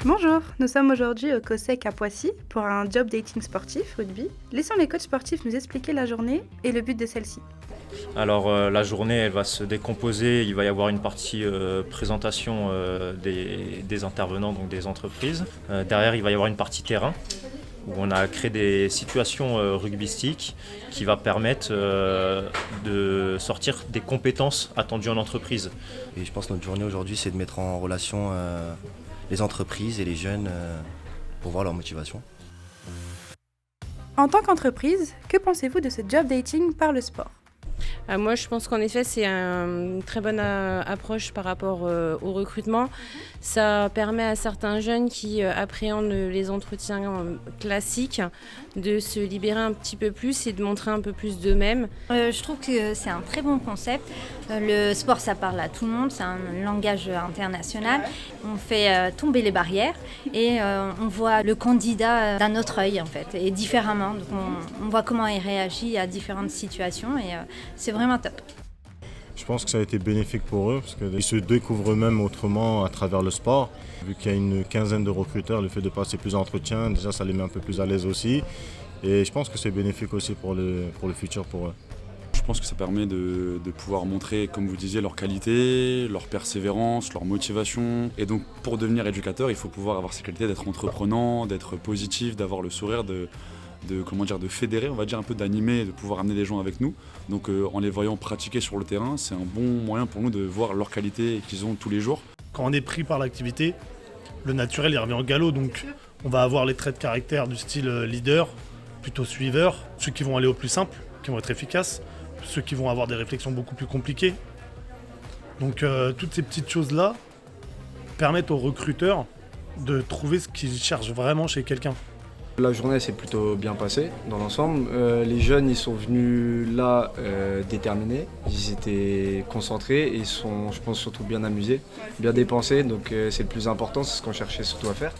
Bonjour, nous sommes aujourd'hui au COSEC à Poissy pour un job dating sportif rugby. Laissons les coachs sportifs nous expliquer la journée et le but de celle-ci. Alors la journée elle va se décomposer, il va y avoir une partie présentation des intervenants, donc des entreprises. Derrière il va y avoir une partie terrain où on a créé des situations rugbystiques qui va permettre de sortir des compétences attendues en entreprise. Et je pense que notre journée aujourd'hui c'est de mettre en relation les entreprises et les jeunes pour voir leur motivation. En tant qu'entreprise, que pensez-vous de ce job dating par le sport ? Moi, je pense qu'en effet, c'est une très bonne approche par rapport au recrutement. Ça permet à certains jeunes qui appréhendent les entretiens classiques de se libérer un petit peu plus et de montrer un peu plus d'eux-mêmes. Je trouve que c'est un très bon concept. Le sport, ça parle à tout le monde, c'est un langage international. On fait tomber les barrières et on voit le candidat d'un autre œil en fait, et différemment. Donc on voit comment il réagit à différentes situations et c'est vraiment top. Je pense que ça a été bénéfique pour eux parce qu'ils se découvrent eux-mêmes autrement à travers le sport. Vu qu'il y a une quinzaine de recruteurs, le fait de passer plusieurs entretiens, déjà ça les met un peu plus à l'aise aussi. Et je pense que c'est bénéfique aussi pour le futur pour eux. Je pense que ça permet de pouvoir montrer, comme vous disiez, leur qualité, leur persévérance, leur motivation. Et donc pour devenir éducateur, il faut pouvoir avoir ces qualités d'être entreprenant, d'être positif, d'avoir le sourire, de fédérer, on va dire un peu d'animer, de pouvoir amener des gens avec nous. Donc en les voyant pratiquer sur le terrain, c'est un bon moyen pour nous de voir leurs qualités qu'ils ont tous les jours. Quand on est pris par l'activité, le naturel il revient au galop, donc on va avoir les traits de caractère du style leader, plutôt suiveur, ceux qui vont aller au plus simple, qui vont être efficaces, ceux qui vont avoir des réflexions beaucoup plus compliquées. Donc toutes ces petites choses-là permettent aux recruteurs de trouver ce qu'ils cherchent vraiment chez quelqu'un. La journée s'est plutôt bien passée dans l'ensemble. Les jeunes ils sont venus là déterminés, ils étaient concentrés et ils sont je pense surtout bien amusés, bien dépensés, donc c'est le plus important, c'est ce qu'on cherchait surtout à faire.